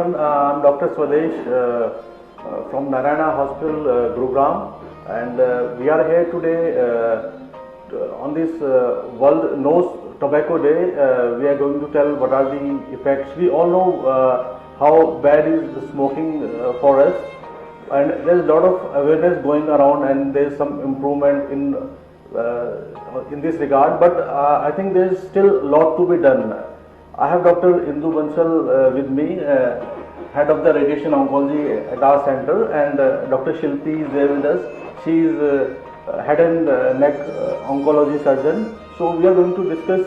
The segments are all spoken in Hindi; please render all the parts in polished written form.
everyone. I'm Dr. Swadesh from Narayana Hospital, Gurugram, and we are here today on this World No Tobacco Day. We are going to tell what are the effects. We all know how bad is smoking for us, and there's a lot of awareness going around, and there's some improvement in this regard. But I think there's still a lot to be done. I have Dr. Indu Bansal with me, head of the radiation oncology at our center, and Dr. Shilpi is there with us. She is head and neck oncology surgeon. So we are going to discuss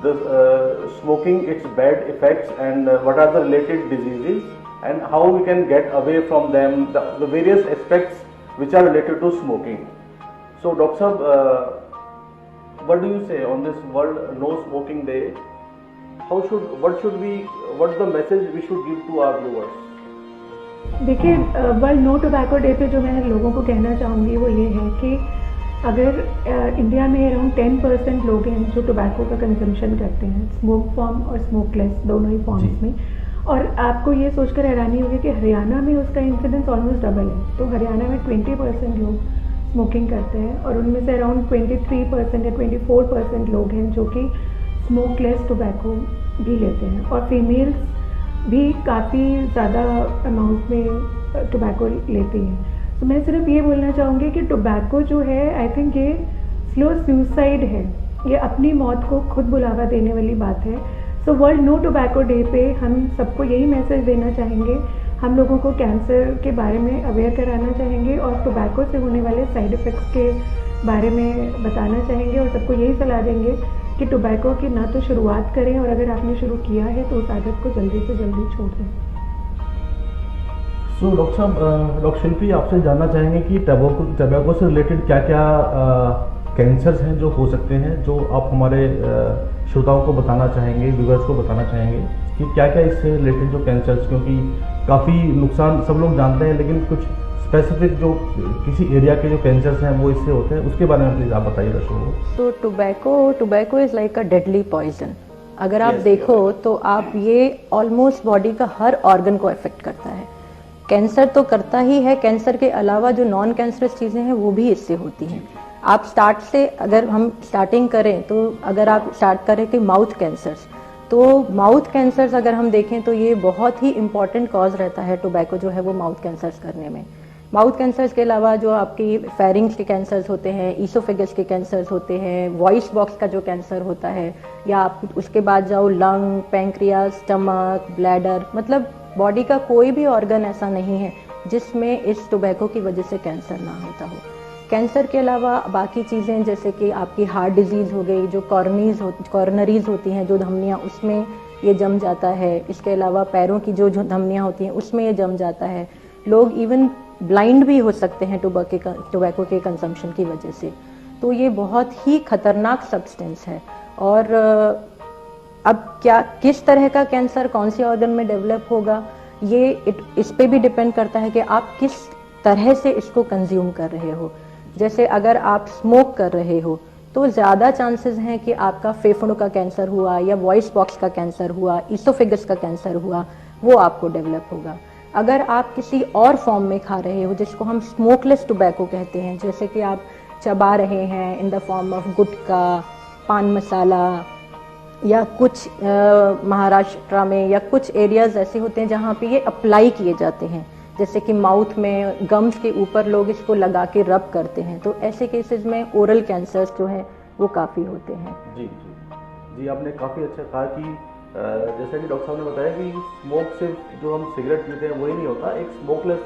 the smoking, its bad effects, and what are the related diseases, and how we can get away from them, the various aspects which are related to smoking. So Dr. Sahab, what do you say on this World No Smoking Day? What's the message we should give to our viewers? देखिए, वर्ल्ड नो टोबैको डे पे जो मैं लोगों को कहना चाहूँगी वो ये है कि अगर इंडिया में अराउंड 10% लोग हैं जो टोबैको का कंजम्पशन करते हैं, स्मोक फॉर्म और स्मोकलेस दोनों ही फॉर्म्स में, और आपको ये सोचकर हैरानी होगी कि हरियाणा में उसका इंसिडेंस ऑलमोस्ट डबल है। तो हरियाणा में 20% लोग स्मोकिंग करते हैं और उनमें से अराउंड 23% या 24% लोग हैं जो कि स्मोकलेस टोबैको भी लेते हैं, और फीमेल्स भी काफ़ी ज़्यादा अमाउंट में टोबैको लेती हैं। तो मैं सिर्फ ये बोलना चाहूँगी कि टोबैको जो है, आई थिंक ये स्लो सुसाइड है, ये अपनी मौत को खुद बुलावा देने वाली बात है। So world no tobacco day पे हम सबको यही मैसेज देना चाहेंगे, हम लोगों को कैंसर के बारे में अवेयर कराना चाहेंगे और टोबैको से होने वाले साइड इफ़ेक्ट्स के बारे में बताना चाहेंगे, और सबको यही सलाह देंगे कि टोबैको की ना तो शुरुआत करें, और अगर आपने शुरू किया है तो उस आदत को जल्दी से जल्दी छोड़ दें। सो डॉक्टर साहब, डॉक्टर शिल्पी आपसे जानना चाहेंगे कि टोबैको से रिलेटेड क्या क्या कैंसर्स हैं जो हो सकते हैं, जो आप हमारे श्रोताओं को बताना चाहेंगे, व्यूअर्स को बताना चाहेंगे कि क्या क्या इससे रिलेटेड जो कैंसर्स, क्योंकि काफ़ी नुकसान सब लोग जानते हैं लेकिन कुछ स्पेसिफिक जो किसी एरिया के जो कैंसर्स हैं वो इससे होते हैं, उसके बारे में प्लीज़ आप बताइए दर्शकों को। तो tobacco is like a deadly poison. अगर आप देखो तो आप ये ऑलमोस्ट बॉडी का हर ऑर्गन को अफेक्ट करता है। कैंसर तो करता ही है, कैंसर के अलावा जो नॉन कैंसरस चीज़ें हैं वो भी इससे होती हैं। आप अगर हम स्टार्टिंग करें तो अगर आप स्टार्ट करें कि माउथ कैंसर्स, तो माउथ कैंसर्स अगर हम देखें तो ये बहुत ही इंपॉर्टेंट कॉज रहता है टोबैको जो है वो माउथ कैंसर्स करने में। माउथ कैंसर्स के अलावा जो आपकी फेरिंग्स के कैंसर्स होते हैं, ईसोफेगस के कैंसर्स होते हैं, वॉइस बॉक्स का जो कैंसर होता है, या आप उसके बाद जाओ लंग, पैंक्रियास, स्टमक, ब्लैडर, मतलब बॉडी का कोई भी ऑर्गन ऐसा नहीं है जिसमें इस टोबैको की वजह से कैंसर ना होता हो। कैंसर के अलावा बाकी चीज़ें जैसे कि आपकी हार्ट डिजीज़ हो गई, जो कॉर्नरीज होती हैं जो धमनियाँ, उसमें ये जम जाता है। इसके अलावा पैरों की जो धमनियाँ होती हैं उसमें ये जम जाता है। लोग इवन ब्लाइंड भी हो सकते हैं टोबैको के कंजम्पशन की वजह से। तो ये बहुत ही खतरनाक सब्सटेंस है। और अब किस तरह का कैंसर कौन से ऑर्गन में डेवलप होगा, इस पे भी डिपेंड करता है कि आप किस तरह से इसको कंज्यूम कर रहे हो। जैसे अगर आप स्मोक कर रहे हो तो ज़्यादा चांसेस हैं कि आपका फेफड़ों का कैंसर हुआ, या वॉइस बॉक्स का कैंसर हुआ, ईसोफेगस का कैंसर हुआ, वो आपको डेवलप होगा। अगर आप किसी और फॉर्म में खा रहे हो जिसको हम स्मोकलेस टोबैको कहते हैं, जैसे कि आप चबा रहे हैं इन द फॉर्म ऑफ गुटखा, पान मसाला, या कुछ महाराष्ट्र में या कुछ एरियाज ऐसे होते हैं जहाँ पे ये अप्लाई किए जाते हैं, जैसे कि माउथ में गम्स के ऊपर लोग इसको लगा के रब करते हैं, तो ऐसे केसेस में ओरल कैंसर्स जो है वो काफ़ी होते हैं। जी जी जी, आपने काफ़ी अच्छा कहा कि जैसा कि डॉक्टर साहब ने बताया कि स्मोक से जो हम सिगरेट पीते हैं वही नहीं होता, एक स्मोकलेस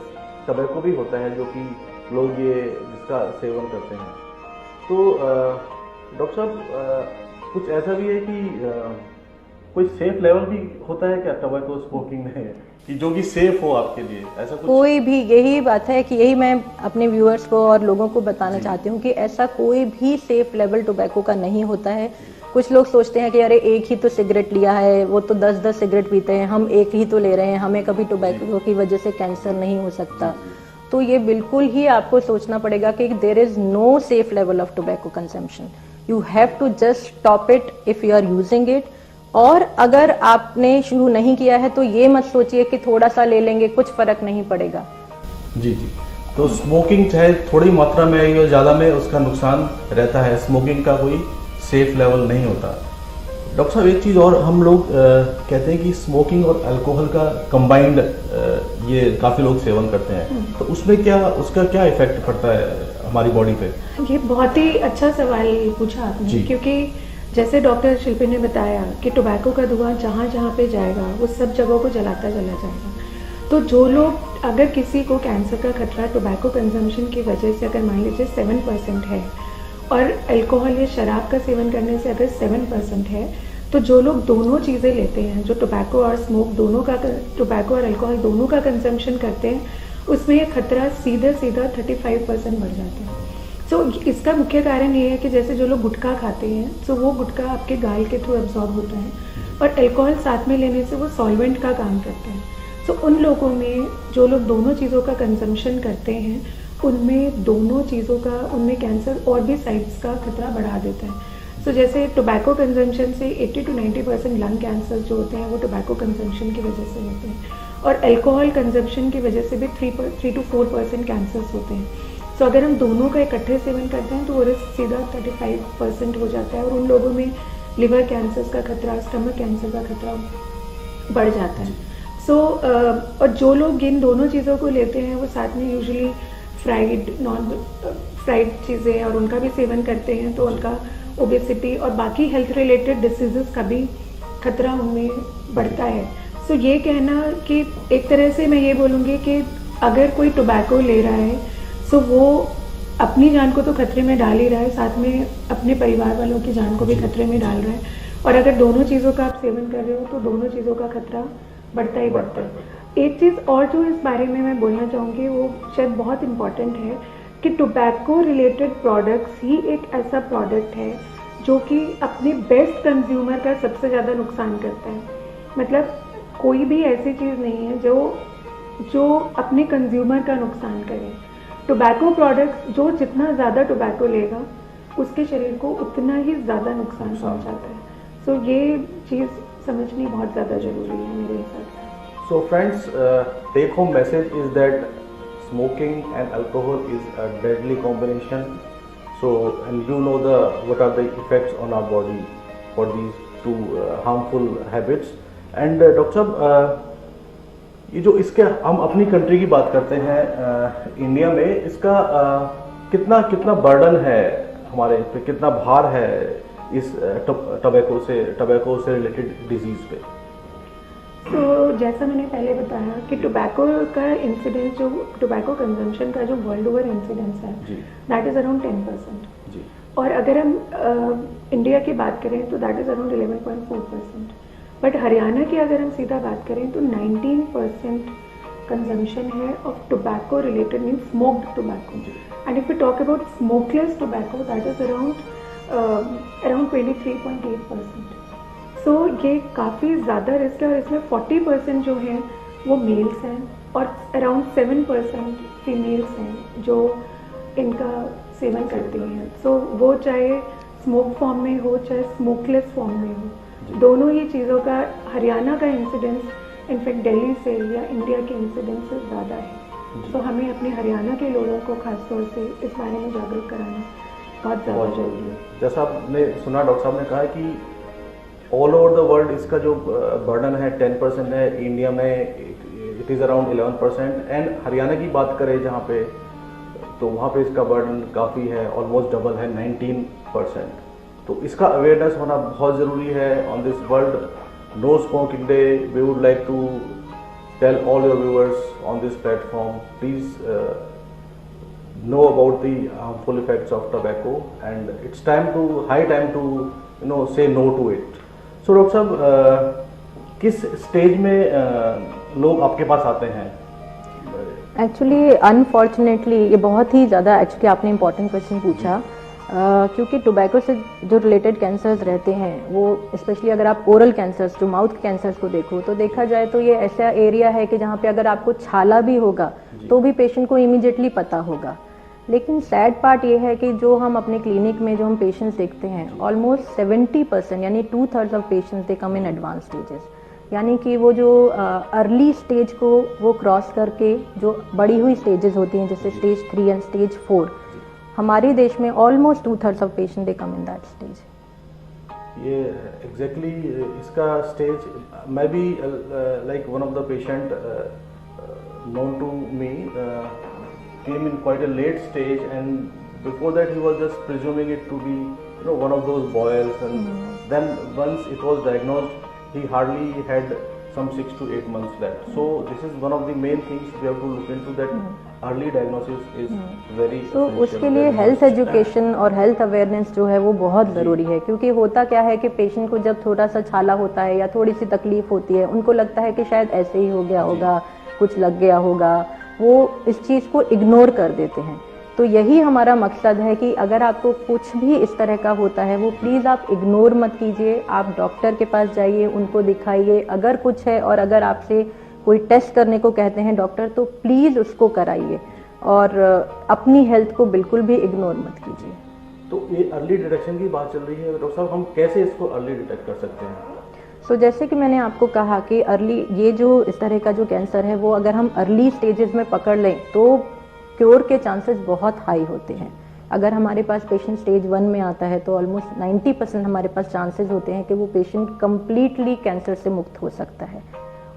टोबैको भी होता है जो कि लोग जिसका सेवन करते हैं। तो डॉक्टर साहब, कुछ ऐसा भी है कि कोई सेफ लेवल भी होता है क्या टोबैको स्मोकिंग में, कि जो कि सेफ हो आपके लिए, ऐसा कुछ? कोई भी, यही बात है कि यही मैं अपने व्यूअर्स को और लोगों को बताना चाहती हूँ कि ऐसा कोई भी सेफ लेवल टोबैको का नहीं होता है। कुछ लोग सोचते हैं कि अरे एक ही तो सिगरेट लिया है, वो तो 10-10 सिगरेट पीते हैं, हम एक ही तो ले रहे हैं, हमें कभी टोबैको की वजह से कैंसर नहीं हो सकता। तो ये बिल्कुल ही आपको सोचना पड़ेगा कि there is no safe level of tobacco consumption. You have to just stop it if you are using it. और अगर आपने शुरू नहीं किया है तो ये मत सोचिए कि थोड़ा सा ले लेंगे कुछ फर्क नहीं पड़ेगा। जी जी, तो स्मोकिंग चाहे थोड़ी मात्रा में या ज़्यादा में उसका नुकसान रहता है, स्मोकिंग का कोई सेफ लेवल नहीं होता। डॉक्टर साहब एक चीज़ और, हम लोग कहते हैं कि स्मोकिंग और अल्कोहल का कंबाइंड ये काफ़ी लोग सेवन करते हैं, तो उसमें क्या, उसका क्या इफेक्ट पड़ता है हमारी बॉडी पे? ये बहुत ही अच्छा सवाल पूछा आपने, क्योंकि जैसे डॉक्टर शिल्पी ने बताया कि टोबैको का धुआं जहाँ जहाँ पे जाएगा वो सब जगहों को जलाता चला जाएगा। तो जो लोग, अगर किसी को कैंसर का खतरा टोबैको कंजम्पशन की वजह से अगर मान लीजिए 7% है और अल्कोहल या शराब का सेवन करने से अगर 7% है, तो जो लोग दोनों चीज़ें लेते हैं, जो टोबैको और स्मोक दोनों का, टोबैको और अल्कोहल दोनों का कंजम्पशन करते हैं, उसमें ये खतरा सीधा 35% बढ़ जाता है। सो इसका मुख्य कारण ये है कि जैसे जो लोग गुटखा खाते हैं, तो वो गुटखा आपके गाल के थ्रू एब्जॉर्ब होता है और अल्कोहल साथ में लेने से वो सॉल्वेंट का काम करता है। सो उन लोगों में जो लोग दोनों चीज़ों का कंजम्पशन करते हैं, उनमें दोनों चीज़ों का, उनमें कैंसर और भी साइड्स का खतरा बढ़ा देता है। सो जैसे टोबैको कंजम्पशन से 80 to 90% लंग कैंसर जो होते हैं वो टोबैको कंजम्पशन की वजह से होते हैं, और अल्कोहल कंजम्पशन की वजह से भी 3 to 4% कैंसर्स होते हैं। सो अगर हम दोनों का इकट्ठे सेवन करते हैं तो वो रिस्क सीधा 35% हो जाता है, और उन लोगों में लिवर कैंसर का खतरा, स्टमक कैंसर का खतरा बढ़ जाता है। सो और जो लोग इन दोनों चीज़ों को लेते हैं वो साथ में यूजुअली फ्राइड चीज़ें और उनका भी सेवन करते हैं, तो उनका ओबेसिटी और बाकी हेल्थ रिलेटेड डिसीजेस का भी खतरा उनमें बढ़ता है। सो ये कहना कि एक तरह से मैं ये बोलूँगी कि अगर कोई टोबैको ले रहा है, सो वो अपनी जान को तो खतरे में डाल ही रहा है, साथ में अपने परिवार वालों की जान को भी खतरे में डाल रहा है। और अगर दोनों चीज़ों का आप सेवन कर रहे हो तो दोनों चीज़ों का खतरा बढ़ता ही बढ़ता है। एक चीज़ और जो इस बारे में मैं बोलना चाहूँगी, वो शायद बहुत इम्पॉर्टेंट है कि टोबैको रिलेटेड प्रोडक्ट्स ही एक ऐसा प्रोडक्ट है जो कि अपने बेस्ट कंज्यूमर का सबसे ज़्यादा नुकसान करता है। मतलब कोई भी ऐसी चीज़ नहीं है जो अपने कंज्यूमर का नुकसान करे। टोबैको प्रोडक्ट्स, जो जितना ज़्यादा टोबैको लेगा उसके शरीर को उतना ही ज़्यादा नुकसान पहुंचाता है। सो ये चीज़ समझनी बहुत ज़्यादा ज़रूरी है मेरे हिसाब से। So friends, take home message is that smoking and alcohol is a deadly combination. So, and you know what are the effects on our body for these two harmful habits. And doctor साहब, ये जो इसके हम अपनी कंट्री की बात करते हैं, इंडिया में इसका कितना बर्डन है हमारे पे, कितना भार है इस टोबैको से रिलेटेड डिजीज पे? तो जैसा मैंने पहले बताया कि टोबैको का इंसिडेंस, जो टोबैको कंजम्पशन का जो वर्ल्ड ओवर इंसिडेंस है, दैट इज़ अराउंड 10%। जी। और अगर हम इंडिया की बात करें तो that is around 11.4%। But Haryana की अगर हम सीधा बात करें तो 19% कंजम्पशन है of tobacco related, mean smoked tobacco. And if you talk about smokeless tobacco, that is around 23.8%। सो ये काफ़ी ज़्यादा रिस्क है, और इसमें 40% जो हैं वो मेल्स हैं और अराउंड 7% फीमेल्स हैं जो इनका सेवन करती हैं। सो वो चाहे स्मोक फॉर्म में हो चाहे स्मोकलेस फॉर्म में हो, दोनों ही चीज़ों का हरियाणा का इंसिडेंस इनफैक्ट दिल्ली से या इंडिया के इंसिडेंस से ज़्यादा है। तो हमें अपने हरियाणा के लोगों को खासतौर से इस बारे में जागरूक कराना बहुत ज़्यादा जरूरी है। जैसा आपने सुना, डॉक्टर साहब ने कहा कि ऑल ओवर द वर्ल्ड इसका जो बर्डन है 10% है, इंडिया में it is around 11%। And Haryana की बात करें जहाँ पे, तो वहाँ पे इसका बर्डन काफ़ी है, ऑलमोस्ट डबल है, 19%। तो इसका अवेयरनेस होना बहुत ज़रूरी है। On this world no smoking day, we would like to tell all your viewers on this platform, please know about the harmful effects of tobacco, and it's high time to say no to it. So doctor साहब, किस स्टेज में लोग आपके पास आते हैं? एक्चुअली अनफॉर्चुनेटली ये बहुत ही ज़्यादा एक्चुअली आपने इम्पोर्टेंट क्वेश्चन पूछा, क्योंकि टोबैको से जो रिलेटेड कैंसर्स रहते हैं वो स्पेशली अगर आप ओरल कैंसर्स, जो माउथ कैंसर्स को देखो तो देखा जाए तो ये ऐसा एरिया है कि जहाँ पे अगर आपको छाला भी होगा तो भी पेशेंट को इमीडिएटली पता होगा। लेकिन सैड पार्ट ये है कि जो हम अपने क्लिनिक में जो हम पेशेंट्स देखते हैं, ऑलमोस्ट 70% यानी 2/3 of patients they come in advance stages, यानी कि वो जो अर्ली स्टेज को वो क्रॉस करके जो बड़ी हुई स्टेजेस होती हैं जैसे स्टेज 3 एंड स्टेज 4, हमारे देश में almost 2/3 of patient they come in that stage. ये एग्जैक्टली इसका स्टेज, मैं भी like one of the patient known to me came in quite a late stage, and before that he was just presuming it to be one of those boils, and then once it was diagnosed he hardly had some 6 to 8 months left. So this is one of the main things we have to look into, that early diagnosis is very तो उसके लिए हेल्थ एजुकेशन और हेल्थ अवेयरनेस जो है वो बहुत ज़रूरी है, क्योंकि होता क्या है कि पेशेंट को जब थोड़ा सा छाला होता है या थोड़ी सी तकलीफ होती है, उनको लगता है कि शायद ऐसे ही हो गया होगा, कुछ लग गया होगा, वो इस चीज़ को इग्नोर कर देते हैं। तो यही हमारा मकसद है कि अगर आपको कुछ भी इस तरह का होता है, वो प्लीज़ आप इग्नोर मत कीजिए, आप डॉक्टर के पास जाइए, उनको दिखाइए। अगर कुछ है और अगर आपसे कोई टेस्ट करने को कहते हैं डॉक्टर, तो प्लीज़ उसको कराइए और अपनी हेल्थ को बिल्कुल भी इग्नोर मत कीजिए। तो ये अर्ली डिटेक्शन की बात चल रही है डॉक्टर साहब, हम कैसे इसको अर्ली डिटेक्ट कर सकते हैं? तो जैसे कि मैंने आपको कहा कि अर्ली ये जो इस तरह का जो कैंसर है वो अगर हम अर्ली स्टेजेस में पकड़ लें तो क्योर के चांसेस बहुत हाई होते हैं। अगर हमारे पास पेशेंट स्टेज 1 में आता है तो ऑलमोस्ट 90% हमारे पास चांसेस होते हैं कि वो पेशेंट कम्प्लीटली कैंसर से मुक्त हो सकता है,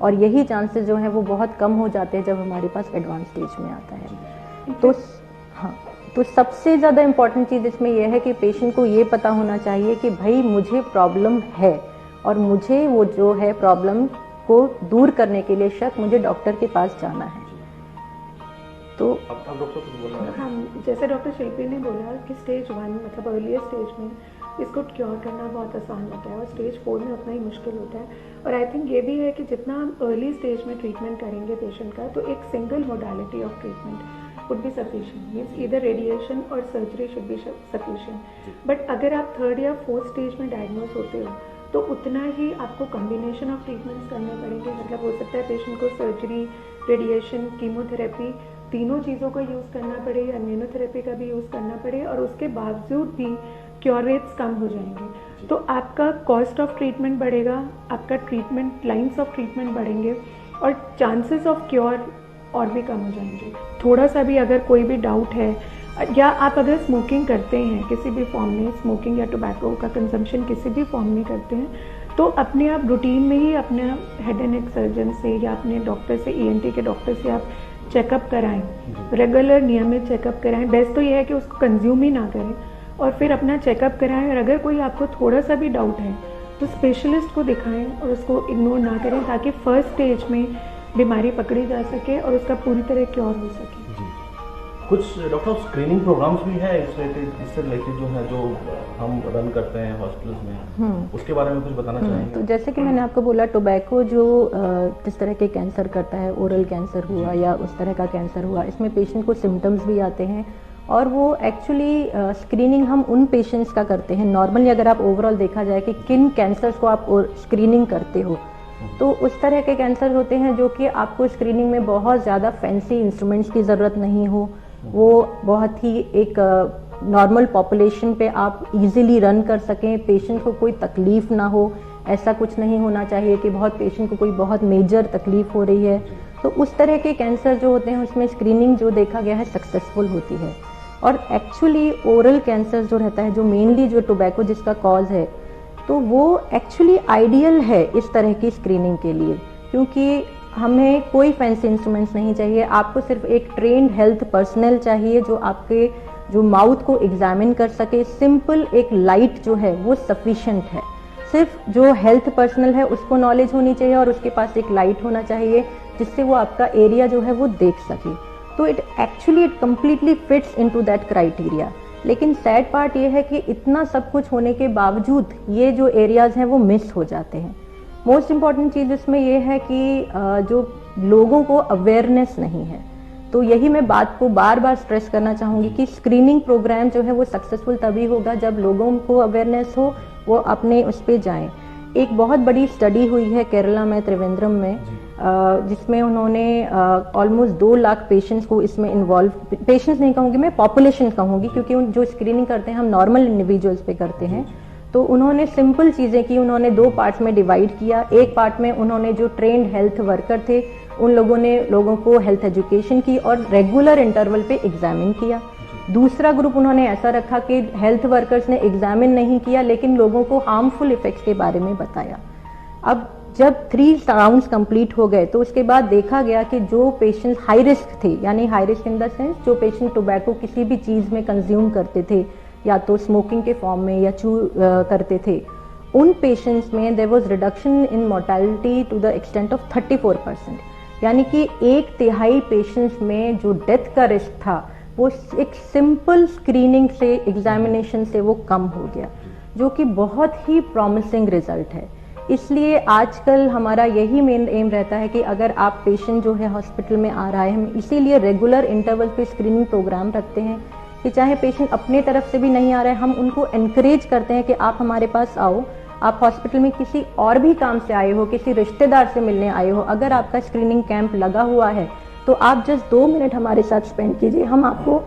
और यही चांसेस जो हैं वो बहुत कम हो जाते हैं जब हमारे पास एडवांस स्टेज में आता है। तो हाँ, तो सबसे ज़्यादा इम्पॉर्टेंट चीज़ इसमें यह है कि पेशेंट को ये पता होना चाहिए कि भाई मुझे प्रॉब्लम है और मुझे वो जो है प्रॉब्लम को दूर करने के लिए शक मुझे डॉक्टर के पास जाना है। तो अब डॉक्टर कुछ बोलना है? हाँ, जैसे डॉक्टर शिल्पी ने बोला कि स्टेज 1 मतलब अर्लियर स्टेज में इसको क्योर करना बहुत आसान होता है और स्टेज 4 में उतना ही मुश्किल होता है। और आई थिंक ये भी है कि जितना हम अर्ली स्टेज में ट्रीटमेंट करेंगे पेशेंट का, तो एक single modality of treatment would be sufficient, means either radiation और surgery should be sufficient. But अगर आप 3rd या 4th स्टेज में डायग्नोज होते हो तो उतना ही आपको कॉम्बिनेशन ऑफ ट्रीटमेंट्स करने पड़ेंगे। मतलब हो सकता है पेशेंट को सर्जरी, रेडिएशन, कीमोथेरेपी तीनों चीज़ों का यूज़ करना पड़े या इम्यूनोथेरेपी का भी यूज़ करना पड़े, और उसके बावजूद भी क्योर रेट्स कम हो जाएंगे। तो आपका कॉस्ट ऑफ ट्रीटमेंट बढ़ेगा, आपका ट्रीटमेंट लाइन्स ऑफ ट्रीटमेंट बढ़ेंगे और चांसेस ऑफ क्योर और भी कम हो जाएंगे। थोड़ा सा भी अगर कोई भी डाउट है, या आप अगर स्मोकिंग करते हैं किसी भी फॉर्म में, स्मोकिंग या टोबैको का कंजम्पशन किसी भी फॉर्म में करते हैं, तो अपने आप रूटीन में ही अपने हेड एंड नेक सर्जन से या अपने डॉक्टर से, ENT के डॉक्टर से आप चेकअप कराएं, रेगुलर नियमित चेकअप कराएं। बेस्ट तो ये है कि उसको कंज्यूम ही ना करें और फिर अपना चेकअप कराएं। और अगर कोई आपको थोड़ा सा भी डाउट है तो स्पेशलिस्ट को दिखाएं और उसको इग्नोर ना करें, ताकि फर्स्ट स्टेज में बीमारी पकड़ी जा सके और उसका पूरी तरह क्योर हो सके। कुछ डॉक्टर स्क्रीनिंग प्रोग्राम्स भी हैं इससे रिलेटेड जो है, जो हम रन करते हैं हॉस्पिटल्स में, उसके बारे में कुछ बताना चाहेंगे? तो जैसे कि मैंने आपको बोला, टोबैको जो जिस तरह के कैंसर करता है, ओरल कैंसर हुआ या उस तरह का कैंसर हुआ, इसमें पेशेंट को सिम्टम्स भी आते हैं और वो एक्चुअली स्क्रीनिंग हम उन पेशेंट्स का करते हैं। नॉर्मली अगर आप ओवरऑल देखा जाए कि किन कैंसर्स को आप स्क्रीनिंग करते हो, तो उस तरह के कैंसर होते हैं जो कि आपको स्क्रीनिंग में बहुत ज़्यादा फैंसी इंस्ट्रूमेंट्स की ज़रूरत नहीं हो, वो बहुत ही एक नॉर्मल पॉपुलेशन पे आप इजीली रन कर सकें, पेशेंट को कोई तकलीफ ना हो। ऐसा कुछ नहीं होना चाहिए कि बहुत पेशेंट को कोई बहुत मेजर तकलीफ हो रही है। तो उस तरह के कैंसर जो होते हैं उसमें स्क्रीनिंग जो देखा गया है सक्सेसफुल होती है। और एक्चुअली ओरल कैंसर जो रहता है, जो मेनली जो टोबैको जिसका कॉज है, तो वो एक्चुअली आइडियल है इस तरह की स्क्रीनिंग के लिए, क्योंकि हमें कोई फैंसी इंस्ट्रूमेंट्स नहीं चाहिए। आपको सिर्फ एक ट्रेन्ड हेल्थ पर्सनल चाहिए जो आपके जो माउथ को एग्जामिन कर सके। सिंपल एक लाइट जो है वो सफिशिएंट है। सिर्फ जो हेल्थ पर्सनल है उसको नॉलेज होनी चाहिए और उसके पास एक लाइट होना चाहिए जिससे वो आपका एरिया जो है वो देख सके। तो it completely fits into that criteria. लेकिन सैड पार्ट ये है कि इतना सब कुछ होने के बावजूद ये जो एरियाज हैं वो मिस हो जाते हैं। मोस्ट इम्पॉर्टेंट चीज़ इसमें यह है कि जो लोगों को अवेयरनेस नहीं है। तो यही मैं बात को बार बार स्ट्रेस करना चाहूँगी कि स्क्रीनिंग प्रोग्राम जो है वो सक्सेसफुल तभी होगा जब लोगों को अवेयरनेस हो, वो अपने उस पर जाएं। एक बहुत बड़ी स्टडी हुई है केरला में, त्रिवेंद्रम में, जिसमें उन्होंने ऑलमोस्ट 2 लाख पेशेंट्स को इसमें इन्वॉल्व, पेशेंट्स नहीं कहूँगी मैं, पॉपुलेशन कहूँगी, क्योंकि जो स्क्रीनिंग करते हैं हम नॉर्मल इंडिविजुअल्स पे करते हैं। तो उन्होंने सिंपल चीज़ें की, उन्होंने 2 पार्ट्स में डिवाइड किया। एक पार्ट में उन्होंने जो ट्रेंड हेल्थ वर्कर थे उन लोगों ने लोगों को हेल्थ एजुकेशन की और रेगुलर इंटरवल पे एग्जामिन किया। दूसरा ग्रुप उन्होंने ऐसा रखा कि हेल्थ वर्कर्स ने एग्जामिन नहीं किया लेकिन लोगों को हार्मफुल इफेक्ट्स के बारे में बताया। अब जब 3 राउंड्स कंप्लीट हो गए तो उसके बाद देखा गया कि जो पेशेंट हाई रिस्क थे, यानी high risk in the sense जो पेशेंट टोबैको किसी भी चीज़ में कंज्यूम करते थे या तो स्मोकिंग के फॉर्म में या चू करते थे, उन पेशेंट्स में there was reduction in mortality to the extent of 34%, यानी कि 1/3 पेशेंट्स में जो डेथ का रिस्क था वो एक सिंपल स्क्रीनिंग से, एग्जामिनेशन से वो कम हो गया, जो कि बहुत ही प्रॉमिसिंग रिजल्ट है। इसलिए आजकल हमारा यही मेन एम रहता है कि अगर आप पेशेंट जो है हॉस्पिटल में आ रहा है, हम इसीलिए रेगुलर इंटरवल पे स्क्रीनिंग प्रोग्राम रखते हैं कि चाहे पेशेंट अपने तरफ से भी नहीं आ रहा है, हम उनको एनकरेज करते हैं कि आप हमारे पास आओ, आप हॉस्पिटल में किसी और भी काम से आए हो, किसी रिश्तेदार से मिलने आए हो, अगर आपका स्क्रीनिंग कैंप लगा हुआ है तो आप जस्ट 2 मिनट हमारे साथ स्पेंड कीजिए, हम आपको,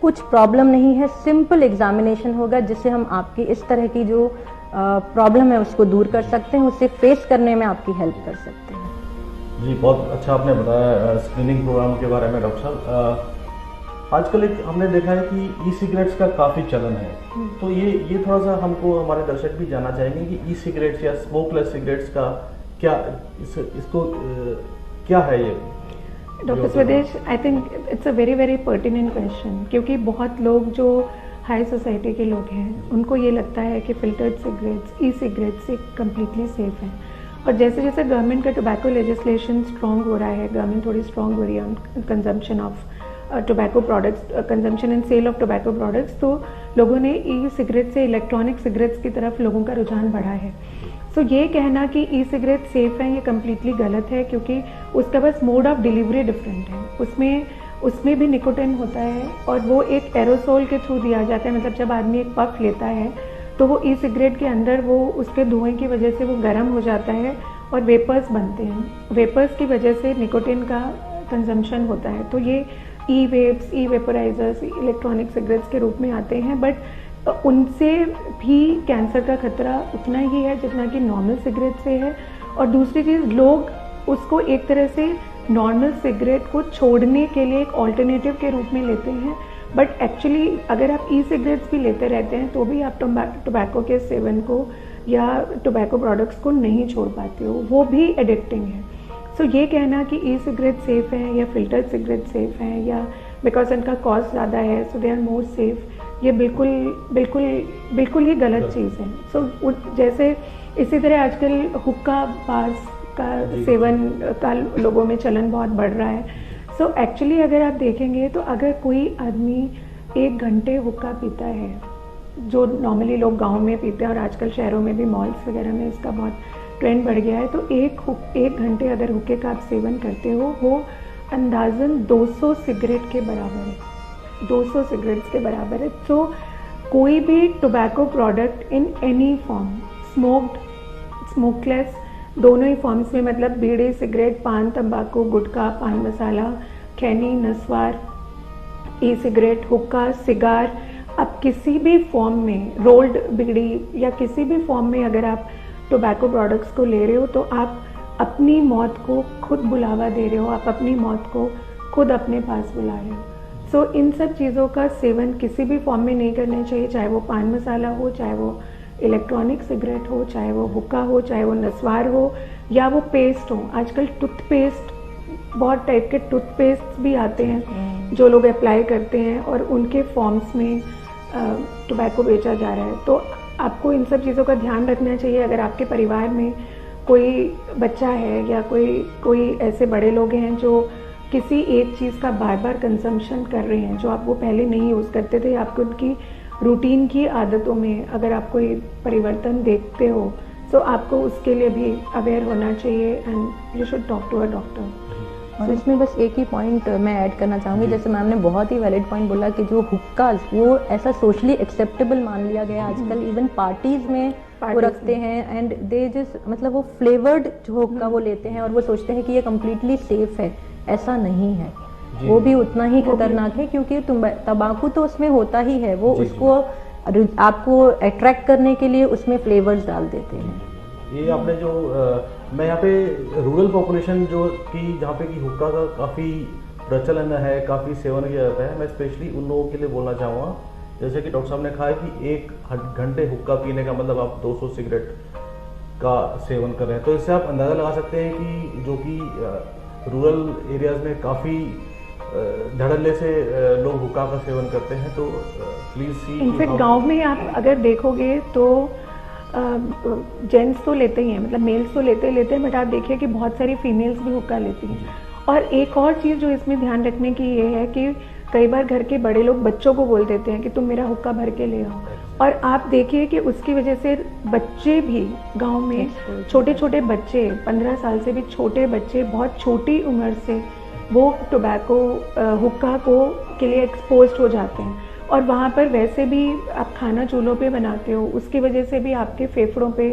कुछ प्रॉब्लम नहीं है, सिंपल एग्जामिनेशन होगा जिससे हम आपकी इस तरह की जो प्रॉब्लम है उसको दूर कर सकते हैं, उससे फेस करने में आपकी हेल्प कर सकते हैं। जी, बहुत अच्छा आपने बताया स्क्रीनिंग प्रोग्राम के बारे में डॉक्टर साहब। आजकल एक हमने देखा है कि ई सिगरेट्स का काफ़ी चलन है, तो ये थोड़ा सा हमको हमारे दर्शक भी जानना चाहेंगे कि ई सिगरेट्स या स्मोकलेस सिगरेट्स का क्या इसको क्या है ये? डॉक्टर स्वदेश, I think it's a very very pertinent question, क्योंकि बहुत लोग जो हाई सोसाइटी के लोग हैं उनको ये लगता है कि फिल्टर्ड सिगरेट्स, ई सिगरेट्स से कम्प्लीटली सेफ हैं, और जैसे जैसे गवर्नमेंट का टोबैको लेजिस्लेशन स्ट्रॉन्ग हो रहा है, गवर्नमेंट थोड़ी स्ट्रॉन्ग हो रही है on consumption of tobacco products, consumption and sale of tobacco products, तो लोगों ने ई सिगरेट से इलेक्ट्रॉनिक सिगरेट्स की तरफ लोगों का रुझान बढ़ा है। सो ये कहना कि ई सिगरेट सेफ है ये कम्प्लीटली गलत है, क्योंकि उसका बस मोड ऑफ डिलीवरी डिफरेंट है। उसमें भी निकोटिन होता है और वो एक एरोसोल के थ्रू दिया जाता है, मतलब जब आदमी एक पफ लेता है तो वो ई सिगरेट के अंदर वो उसके धुएं की वजह से वो गर्म हो जाता है और वेपर्स बनते हैं, वेपर्स की वजह से निकोटिन का कंजम्पशन होता है। तो ये ई वेप्स, ई वेपराइजर्स इलेक्ट्रॉनिक सिगरेट्स के रूप में आते हैं, बट उनसे भी कैंसर का खतरा उतना ही है जितना कि नॉर्मल सिगरेट से है। और दूसरी चीज़, लोग उसको एक तरह से नॉर्मल सिगरेट को छोड़ने के लिए एक ऑल्टरनेटिव के रूप में लेते हैं, बट एक्चुअली अगर आप ई सिगरेट्स भी लेते रहते हैं तो भी आप टोबैको के सेवन को या टोबैको प्रोडक्ट्स को नहीं छोड़ पाते हो, वो भी एडिक्टिंग है। सो ये कहना कि ई सिगरेट सेफ़ है या फिल्टर्ड सिगरेट सेफ़ है या बिकॉज इनका कॉस्ट ज़्यादा है सो दे आर मोर सेफ़, ये बिल्कुल बिल्कुल बिल्कुल ही गलत चीज़ है। सो जैसे इसी तरह आजकल हुक्का पास का सेवन का लोगों में चलन बहुत बढ़ रहा है। सो एक्चुअली अगर आप देखेंगे तो अगर कोई आदमी 1 घंटे हुक्का पीता है, जो नॉर्मली लोग गांव में पीते हैं और आजकल शहरों में भी मॉल्स वगैरह में इसका बहुत ट्रेंड बढ़ गया है, तो 1 घंटे अगर हुक्के का आप सेवन करते हो वो अंदाज़न 200 सिगरेट के बराबर है, 200 सिगरेट्स के बराबर है। तो कोई भी tobacco product in any form, smoked, smokeless, दोनों ही फॉर्म्स में, मतलब बीड़ी, सिगरेट, पान, तंबाकू, गुटखा, पान मसाला, खैनी, नस्वार, ई सिगरेट, हुक्का, सिगार, अब किसी भी फॉर्म में, रोल्ड बीड़ी या किसी भी फॉर्म में अगर आप टोबैको प्रोडक्ट्स को ले रहे हो तो आप अपनी मौत को खुद बुलावा दे रहे हो, आप अपनी मौत को खुद अपने पास बुला रहे हो। सो इन सब चीज़ों का सेवन किसी भी फॉर्म में नहीं करना चाहिए, चाहे वो पान मसाला हो, चाहे वो इलेक्ट्रॉनिक सिगरेट हो, चाहे वो हुक्का हो, चाहे वो नस्वार हो या वो पेस्ट हो। आजकल टूथपेस्ट, बहुत टाइप के टूथपेस्ट भी आते हैं जो लोग अप्लाई करते हैं और उनके फॉर्म्स में टोबैको बेचा जा रहा है। तो आपको इन सब चीज़ों का ध्यान रखना चाहिए। अगर आपके परिवार में कोई बच्चा है या कोई ऐसे बड़े लोग हैं जो किसी एक चीज़ का बार बार कंजम्पशन कर रहे हैं जो आप वो पहले नहीं यूज़ करते थे, आपको उनकी रूटीन की आदतों में अगर आप कोई परिवर्तन देखते हो तो आपको उसके लिए भी अवेयर होना चाहिए and you should talk to a doctor. और इसमें बस एक ही पॉइंट मैं ऐड करना चाहूँगी, जैसे मैम ने बहुत ही वैलिड पॉइंट बोला कि जो हुक्का वो ऐसा सोशली एक्सेप्टेबल मान लिया गया आजकल, इवन पार्टीज में वो रखते हैं एंड दे जस्ट मतलब वो फ्लेवर्ड जो हुक्का वो लेते हैं और वो सोचते हैं कि ये कम्प्लीटली सेफ है। ऐसा नहीं है, वो भी उतना ही खतरनाक है क्योंकि तंबाकू तो उसमें होता ही है, वो उसको आपको अट्रैक्ट करने के लिए उसमें फ्लेवर्स डाल देते हैं। ये आपने जो मैं यहाँ पे रूरल पॉपुलेशन जो कि जहाँ पे कि हुक्का का काफ़ी प्रचलन है, काफ़ी सेवन किया जाता है, मैं स्पेशली उन लोगों के लिए बोलना चाहूँगा, जैसे कि डॉक्टर साहब ने कहा है कि 1 घंटे हुक्का पीने का मतलब आप 200 सिगरेट का सेवन कर रहे हैं, तो इससे आप अंदाज़ा लगा सकते हैं कि जो कि रूरल एरियाज़ में काफ़ी धड़ल्ले से लोग हुक्का का सेवन करते हैं। तो प्लीज़ सी इनफैक्ट गांव में आप अगर देखोगे तो जेंट्स तो लेते ही हैं, मतलब मेल्स तो लेते हैं, बट आप देखिए कि बहुत सारी फीमेल्स भी हुक्का लेती हैं। और एक और चीज़ जो इसमें ध्यान रखने की ये है कि कई बार घर के बड़े लोग बच्चों को बोल देते हैं कि तुम मेरा हुक्का भर के ले आओ, और आप देखिए कि उसकी वजह से बच्चे भी गांव में छोटे छोटे बच्चे 15 साल से भी छोटे बच्चे बहुत छोटी उम्र से वो टोबैको हुक्का के लिए एक्सपोज्ड हो जाते हैं। और वहाँ पर वैसे भी आप खाना चूल्हों पे बनाते हो, उसकी वजह से भी आपके फेफड़ों पे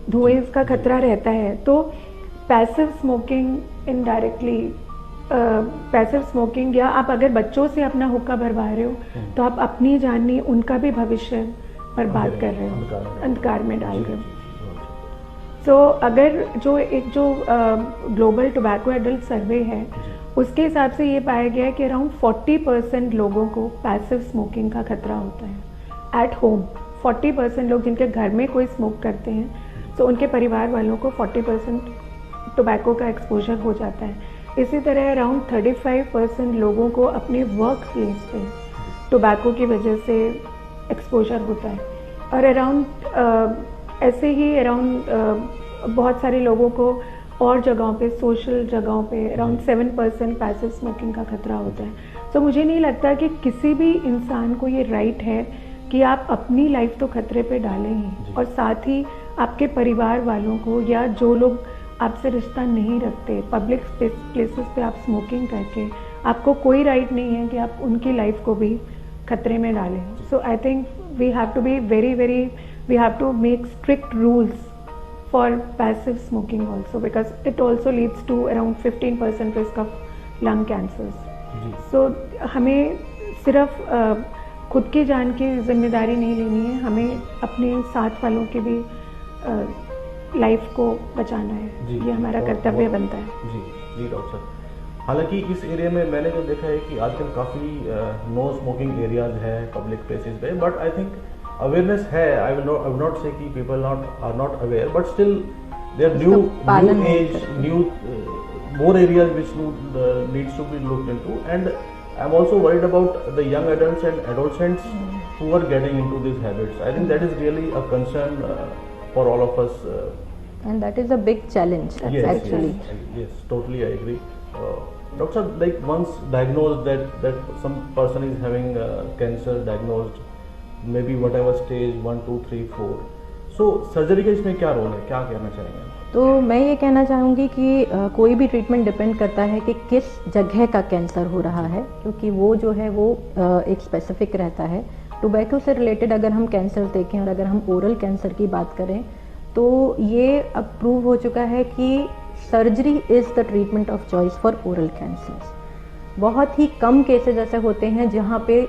धुएं का खतरा रहता है। तो passive smoking indirectly passive smoking, या आप अगर बच्चों से अपना हुक्का भरवा रहे हो तो आप अपनी जान नहीं उनका भी भविष्य बर्बाद कर रहे हो, अंधकार में डाल रहे हो। तो अगर जो ग्लोबल टोबैको एडल्ट सर्वे है उसके हिसाब से ये पाया गया है कि अराउंड 40% लोगों को पैसिव स्मोकिंग का खतरा होता है एट होम। 40% लोग जिनके घर में कोई स्मोक करते हैं तो उनके परिवार वालों को 40% टोबैको का एक्सपोजर हो जाता है। इसी तरह अराउंड 35% लोगों को अपने वर्क प्लेस पे टोबैको की वजह से एक्सपोजर होता है, और अराउंड ऐसे ही अराउंड बहुत सारे लोगों को और जगहों पे, सोशल जगहों पे अराउंड 7% पैसिव स्मोकिंग का खतरा होता है। तो मुझे नहीं लगता कि किसी भी इंसान को ये राइट है कि आप अपनी लाइफ तो खतरे पे डालें ही, और साथ ही आपके परिवार वालों को या जो लोग आपसे रिश्ता नहीं रखते, पब्लिक प्लेसेस पे आप स्मोकिंग करके आपको कोई राइट नहीं है कि आप उनकी लाइफ को भी खतरे में डालें। So I think we have to be we have to make strict rules for passive smoking also, because it also leads to around 15% risk of lung cancers. So हमें सिर्फ खुद की जान की जिम्मेदारी नहीं लेनी है, हमें अपने साथ वालों की भी लाइफ को बचाना है, ये हमारा कर्तव्य बनता है। जी डॉक्टर साहब, हालांकि इस एरिया में मैंने जो देखा है कि आजकल काफ़ी नो स्मोकिंग एरियाज है पब्लिक प्लेसेस पे, बट आई थिंक अवेयरनेस है। I will not say कि people are not aware, but still there are new more areas which needs to be looked into, and I'm also worried about the young adults and adolescents who are getting into these habits. I think that is really a concern for all of us. And that is a big challenge actually. Yes, totally I agree. Doctor, like once diagnosed that some person is having cancer diagnosed, maybe whatever stage 1, 2, 3, 4, so surgery का इसमें क्या रोल है, क्या कहना चाहेंगे? तो मैं ये कहना चाहूँगी कि कोई भी ट्रीटमेंट डिपेंड करता है कि किस जगह का कैंसर हो रहा है, क्योंकि वो जो है वो एक स्पेसिफिक रहता है। टोबैको से रिलेटेड अगर हम कैंसर देखें और अगर हम ओरल कैंसर की बात करें तो ये अब प्रूव हो चुका है कि surgery is the treatment of choice for oral cancers. बहुत ही कम केसेज ऐसे होते हैं जहाँ पे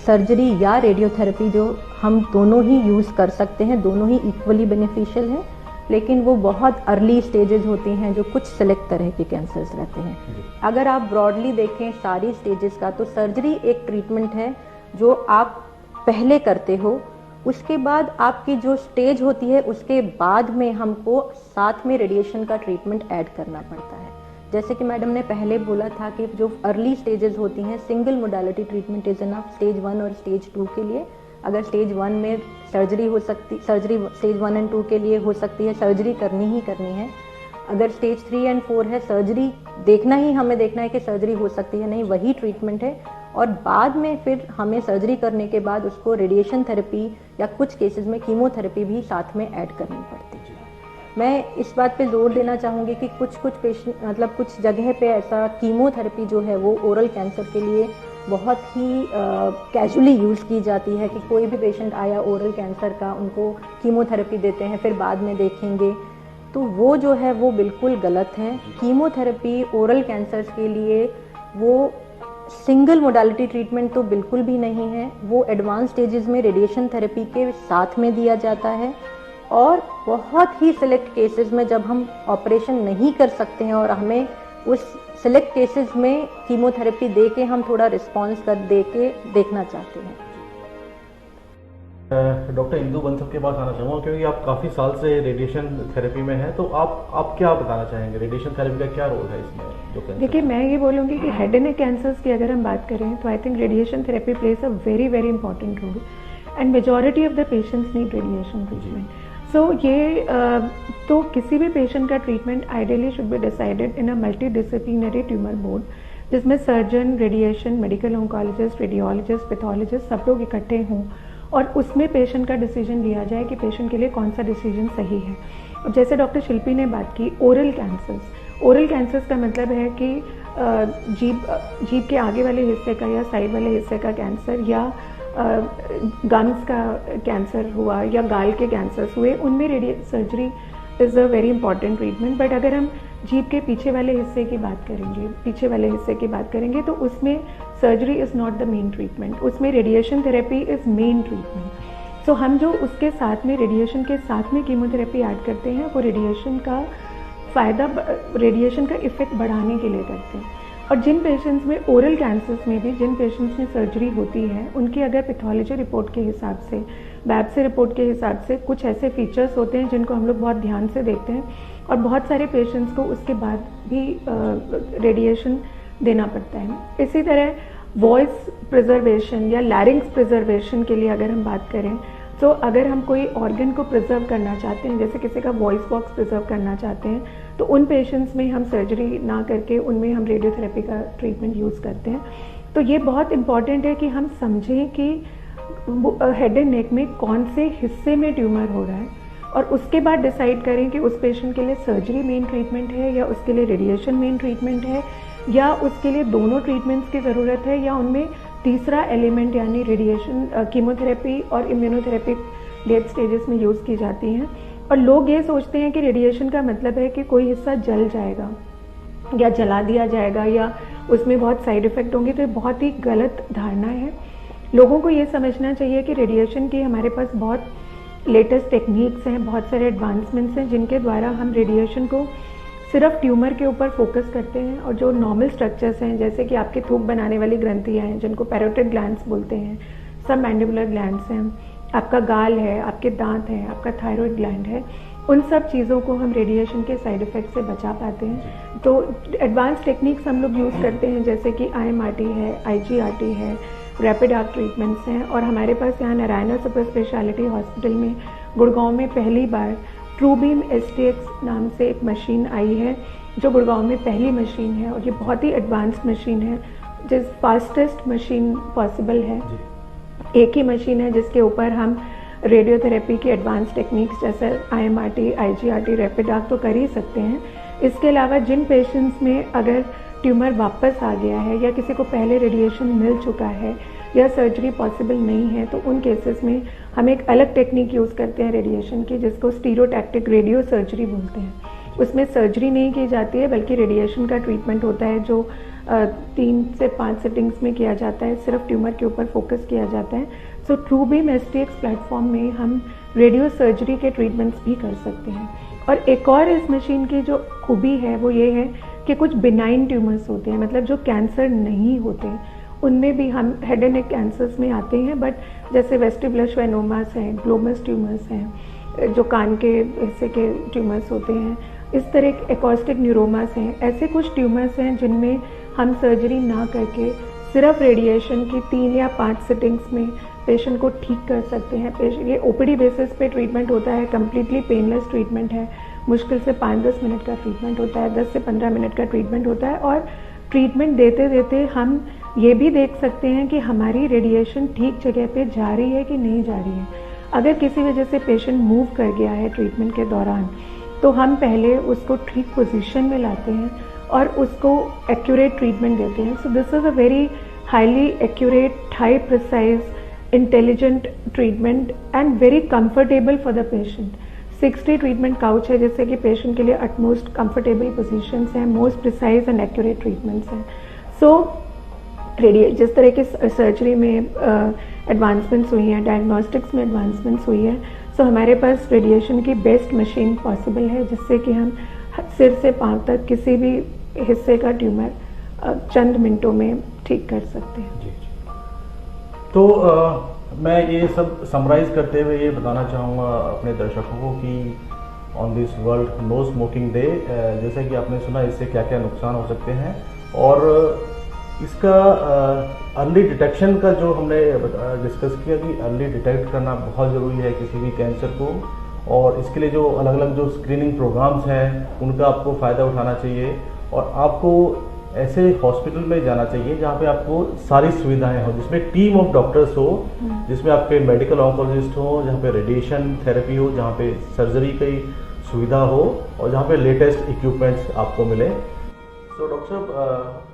सर्जरी या रेडियोथेरेपी जो हम दोनों ही यूज़ कर सकते हैं, दोनों ही इक्वली बेनिफिशियल हैं, लेकिन वो बहुत अर्ली स्टेजेस होती हैं जो कुछ सेलेक्ट तरह के कैंसर्स रहते हैं। अगर आप ब्रॉडली देखें सारी स्टेजेस का, तो सर्जरी एक ट्रीटमेंट है जो आप पहले करते हो, उसके बाद आपकी जो स्टेज होती है उसके बाद में हमको साथ में रेडिएशन का ट्रीटमेंट ऐड करना पड़ता है। जैसे कि मैडम ने पहले बोला था कि जो अर्ली स्टेजेस होती हैं single modality treatment is enough stage 1 और स्टेज 2 के लिए। अगर स्टेज 1 में सर्जरी स्टेज 1 एंड 2 के लिए हो सकती है, सर्जरी करनी ही करनी है। अगर स्टेज 3 एंड 4 है, सर्जरी हमें देखना है कि सर्जरी हो सकती है नहीं, वही ट्रीटमेंट है। और बाद में फिर हमें सर्जरी करने के बाद उसको रेडिएशन थेरेपी या कुछ केसेस में कीमोथेरेपी भी साथ में ऐड करनी पड़ती है। मैं इस बात पे जोर देना चाहूँगी कि कुछ पेशेंट मतलब कुछ जगह पे ऐसा कीमोथेरेपी जो है वो ओरल कैंसर के लिए बहुत ही कैजुअली यूज़ की जाती है कि कोई भी पेशेंट आया ओरल कैंसर का, उनको कीमोथेरेपी देते हैं, फिर बाद में देखेंगे, तो वो जो है वो बिल्कुल गलत है। कीमोथेरेपी ओरल कैंसर के लिए वो सिंगल मोडालिटी ट्रीटमेंट तो बिल्कुल भी नहीं है, वो एडवांस स्टेजेस में रेडिएशन थेरेपी के साथ में दिया जाता है। और बहुत ही सिलेक्ट केसेस में जब हम ऑपरेशन नहीं कर सकते हैं और हमें उस सिलेक्ट केसेस में कीमोथेरेपी दे के हम थोड़ा रिस्पॉन्स कर दे के देखना चाहते हैं। डॉक्टर इंदु बंसल के पास आना चाहूँगा क्योंकि आप काफ़ी साल से रेडिएशन थेरेपी में हैं, तो आप क्या बताना चाहेंगे, रेडिएशन थेरेपी का क्या रोल है इसमें जो कैंसर? देखिए, मैं ये बोलूँगी कि हेड एंड नेक कैंसर्स की अगर हम बात करें तो I think radiation therapy plays a very very important role and majority of the patients need radiation treatment. So ये तो किसी भी पेशेंट का treatment ideally should be decided in a multi disciplinary tumour board, जिसमें surgeon, radiation, medical oncologist, radiologist, pathologist सब लोग इकट्ठे हों और उसमें पेशेंट का डिसीजन लिया जाए कि पेशेंट के लिए कौन सा डिसीजन सही है। अब जैसे डॉक्टर शिल्पी ने बात की ओरल कैंसर्स का मतलब है कि जीभ के आगे वाले हिस्से का या साइड वाले हिस्से का कैंसर या गम्स का कैंसर हुआ या गाल के कैंसर्स हुए, उनमें surgery is a very important treatment. But अगर हम जीभ के पीछे वाले हिस्से की बात करेंगे तो उसमें surgery is not the main treatment, उसमें radiation therapy is main treatment. So हम जो उसके साथ में रेडिएशन के साथ में कीमोथेरेपी ऐड करते हैं वो रेडिएशन का इफ़ेक्ट बढ़ाने के लिए करते हैं। और जिन पेशेंट्स में ओरल कैंसर्स में भी जिन पेशेंट्स में सर्जरी होती है, उनकी अगर पैथोलॉजी रिपोर्ट के हिसाब से, बायोप्सी रिपोर्ट के हिसाब से कुछ ऐसे फीचर्स होते हैं जिनको हम लोग बहुत ध्यान से देखते हैं और बहुत सारे पेशेंट्स को उसके बाद भी रेडिएशन देना पड़ता है। इसी तरह वॉइस प्रिजर्वेशन या लैरिंग्स प्रिजर्वेशन के लिए अगर हम बात करें तो अगर हम कोई ऑर्गन को प्रिजर्व करना चाहते हैं, जैसे किसी का वॉइस बॉक्स प्रिजर्व करना चाहते हैं, तो उन पेशेंट्स में हम सर्जरी ना करके उनमें हम रेडियोथेरेपी का ट्रीटमेंट यूज़ करते हैं। तो ये बहुत इम्पॉर्टेंट है कि हम समझें कि हेड एंड नेक में कौन से हिस्से में ट्यूमर हो रहा है और उसके बाद डिसाइड करें कि उस पेशेंट के लिए सर्जरी मेन ट्रीटमेंट है या उसके लिए रेडिएशन मेन ट्रीटमेंट है या उसके लिए दोनों ट्रीटमेंट्स की ज़रूरत है या उनमें तीसरा एलिमेंट यानी रेडिएशन, कीमोथेरेपी और इम्यूनोथेरेपी लेट स्टेजेस में यूज़ की जाती हैं। और लोग ये सोचते हैं कि रेडिएशन का मतलब है कि कोई हिस्सा जल जाएगा या जला दिया जाएगा या उसमें बहुत साइड इफ़ेक्ट होंगे, तो ये बहुत ही गलत धारणा है। लोगों को ये समझना चाहिए कि रेडिएशन की हमारे पास बहुत लेटेस्ट टेक्निक्स हैं, बहुत सारे एडवांसमेंट्स हैं जिनके द्वारा हम रेडिएशन को सिर्फ ट्यूमर के ऊपर फोकस करते हैं और जो नॉर्मल स्ट्रक्चर्स हैं जैसे कि आपके थूक बनाने वाली ग्रंथियाँ हैं जिनको पैरोटिड ग्लैंड्स बोलते हैं, सब मैंडिबुलर ग्लैंड्स हैं, आपका गाल है, आपके दांत हैं, आपका थायराइड ग्लैंड है, उन सब चीज़ों को हम रेडिएशन के साइड इफ़ेक्ट से बचा पाते हैं। तो एडवांस टेक्निक्स हम लोग यूज़ करते हैं जैसे कि IMRT है, IGRT है, रैपिड आर्क ट्रीटमेंट्स हैं। और हमारे पास यहाँ नारायणा सुपर स्पेशलिटी हॉस्पिटल में गुड़गांव में पहली बार ट्रूबीम STX नाम से एक मशीन आई है जो गुड़गांव में पहली मशीन है और ये बहुत ही एडवांस्ड मशीन है, जिस फास्टेस्ट मशीन पॉसिबल है। एक ही मशीन है जिसके ऊपर हम रेडियोथेरेपी की एडवांस टेक्निक्स जैसे IMRT, IGRT, रैपिड आर्क तो कर ही सकते हैं। इसके अलावा जिन पेशेंट्स में अगर ट्यूमर वापस आ गया है या किसी को पहले रेडिएशन मिल चुका है या सर्जरी पॉसिबल नहीं है तो उन केसेस में हम एक अलग टेक्निक यूज़ करते हैं रेडिएशन की, जिसको स्टीरियोटैक्टिक रेडियो सर्जरी बोलते हैं। उसमें सर्जरी नहीं की जाती है बल्कि रेडिएशन का ट्रीटमेंट होता है जो 3 से 5 सेटिंग्स में किया जाता है, सिर्फ ट्यूमर के ऊपर फोकस किया जाता है। सो ट्रूबीम STX प्लेटफॉर्म में हम रेडियो सर्जरी के ट्रीटमेंट्स भी कर सकते हैं। और एक और इस मशीन की जो खूबी है वो ये है कि कुछ बिनाइन ट्यूमर्स होते हैं, मतलब जो कैंसर नहीं होते, उनमें भी हम हेड एंड नेक कैंसर्स में आते हैं। बट जैसे वेस्टिबुलर श्वेनोमास हैं, ग्लोमस ट्यूमर्स हैं, जो कान के हिस्से के ट्यूमर्स होते हैं, इस तरह के एकॉस्टिक न्यूरोमास हैं, ऐसे कुछ ट्यूमर्स हैं जिनमें हम सर्जरी ना करके सिर्फ रेडिएशन की 3 या 5 सिटिंग्स में पेशेंट को ठीक कर सकते हैं। ये OPD बेसिस पे ट्रीटमेंट होता है, कम्प्लीटली पेनलेस ट्रीटमेंट है, मुश्किल से 5-10 मिनट का ट्रीटमेंट होता है, 10 से 15 मिनट का ट्रीटमेंट होता है। और ट्रीटमेंट देते देते हम ये भी देख सकते हैं कि हमारी रेडिएशन ठीक जगह पे जा रही है कि नहीं जा रही है। अगर किसी वजह से पेशेंट मूव कर गया है ट्रीटमेंट के दौरान तो हम पहले उसको ठीक पोजीशन में लाते हैं और उसको एक्यूरेट ट्रीटमेंट देते हैं. So this is a very highly accurate, high precise, intelligent treatment and very comfortable for the patient. 60 treatment couch है जिससे कि पेशेंट के लिए अटमोस्ट कंफर्टेबल पोजीशंस हैं, most precise and accurate treatments हैं. सो जिस तरह की सर्जरी में एडवांसमेंट्स हुई हैं, डायग्नोस्टिक्स में एडवांसमेंट्स हुई है, सो हमारे पास रेडिएशन की बेस्ट मशीन पॉसिबल है जिससे कि हम सिर से पांव तक किसी भी हिस्से का ट्यूमर चंद मिनटों में ठीक कर सकते हैं. जी. तो मैं ये सब समराइज करते हुए ये बताना चाहूँगा अपने दर्शकों को कि on this world no smoking day, जैसे कि आपने सुना इससे क्या क्या नुकसान हो सकते हैं और इसका अर्ली डिटेक्शन का जो हमने डिस्कस किया कि अर्ली डिटेक्ट करना बहुत ज़रूरी है किसी भी कैंसर को, और इसके लिए जो अलग अलग जो स्क्रीनिंग प्रोग्राम्स हैं उनका आपको फ़ायदा उठाना चाहिए और आपको ऐसे हॉस्पिटल में जाना चाहिए जहाँ पे आपको सारी सुविधाएं हो, जिसमें टीम ऑफ डॉक्टर्स हो, जिसमें आपके मेडिकल ऑन्कोलॉजिस्ट हो, जहाँ पे रेडिएशन थेरेपी हो, जहाँ पे सर्जरी की सुविधा हो और जहाँ पे लेटेस्ट इक्विपमेंट्स आपको मिले. तो डॉक्टर साहब,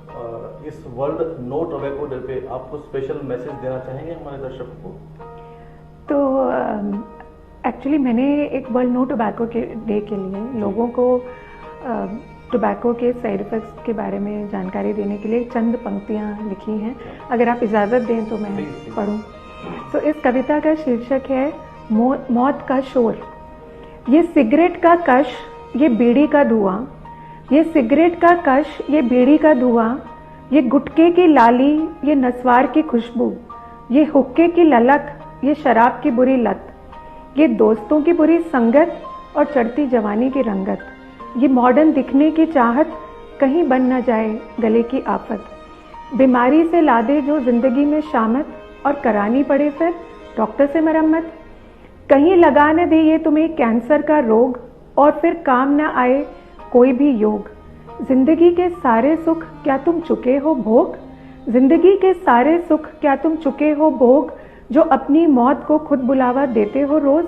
इस वर्ल्ड नो टोबैको डे पे आपको स्पेशल मैसेज देना चाहेंगे हमारे दर्शकों को? तो एक्चुअली मैंने एक वर्ल्ड नो टोबैको के डे के लिए लोगों को टोबैको के साइड इफ़ेक्ट्स के बारे में जानकारी देने के लिए चंद पंक्तियाँ लिखी हैं. अगर आप इजाज़त दें तो मैं पढ़ूँ. तो इस कविता का शीर्षक है मौत का शोर. ये सिगरेट का कश, ये बीड़ी का धुआं, ये सिगरेट का कश, ये बीड़ी का धुआं, ये गुटके की लाली, ये नस्वार की खुशबू, ये हुक्के की ललक, ये शराब की बुरी लत, ये दोस्तों की बुरी संगत और चढ़ती जवानी की रंगत, ये मॉडर्न दिखने की चाहत, कहीं बन न जाए गले की आफत, बीमारी से लादे जो जिंदगी में शामत और करानी पड़े फिर डॉक्टर से मरम्मत, कहीं लगा न दे ये तुम्हें कैंसर का रोग और फिर काम न आए कोई भी योग. जिंदगी के सारे सुख क्या तुम चुके हो भोग, जिंदगी के सारे सुख क्या तुम चुके हो भोग, जो अपनी मौत को खुद बुलावा देते हो रोज,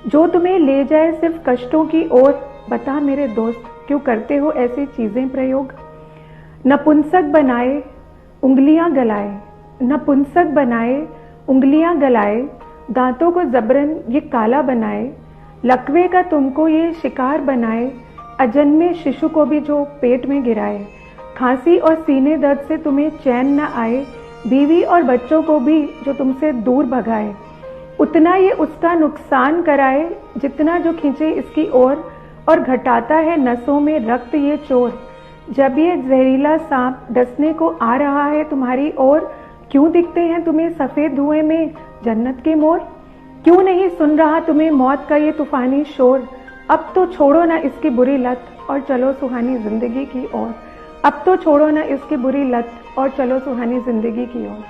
जो तुम्हें ले जाए सिर्फ कष्टों की ओर. बता मेरे दोस्त क्यों करते हो ऐसी चीजें प्रयोग. नपुंसक बनाए उंगलियां गलाए, नपुंसक बनाए उंगलियां गलाए, दांतों को जबरन ये काला बनाए, लकवे का तुमको ये शिकार बनाए, अजन्मे शिशु को भी जो पेट में गिराए, खांसी और सीने दर्द से तुम्हें चैन न आए, बीवी और बच्चों को भी जो तुमसे दूर भगाए, उतना ये उसका नुकसान कराए जितना जो खींचे इसकी ओर, और घटाता है नसों में रक्त ये चोर. जब ये जहरीला सांप डसने को आ रहा है तुम्हारी ओर, क्यों दिखते हैं तुम्हें सफेद धुएं में जन्नत के मोर, क्यों नहीं सुन रहा तुम्हें मौत का ये तूफानी शोर. अब तो छोड़ो ना इसकी बुरी लत और चलो सुहानी जिंदगी की ओर, अब तो छोड़ो ना इसकी बुरी लत और चलो सुहानी जिंदगी की ओर.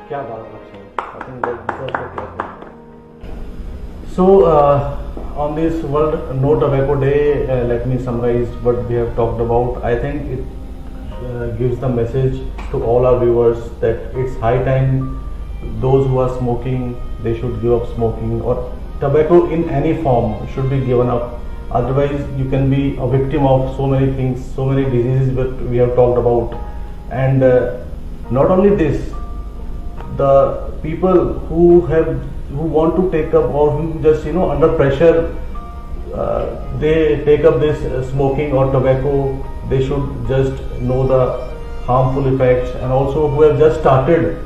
क्या बात है. So on this World No Tobacco Day, let me summarize what we have talked about. I think it gives the message to all our viewers that it's high time those who are smoking, they should give up smoking, or tobacco in any form should be given up. Otherwise you can be a victim of so many things, so many diseases that we have talked about. And not only this, the people who want to take up, or who just under pressure they take up this smoking or tobacco, they should just know the harmful effects, and also who have just started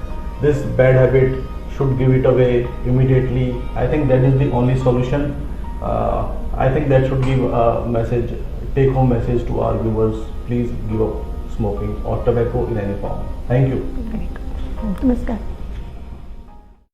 this bad habit should give it away immediately. I think that is the only solution. I think that should give a message, take home message to our viewers. Please give up smoking or tobacco in any form. Thank you. नमस्कार.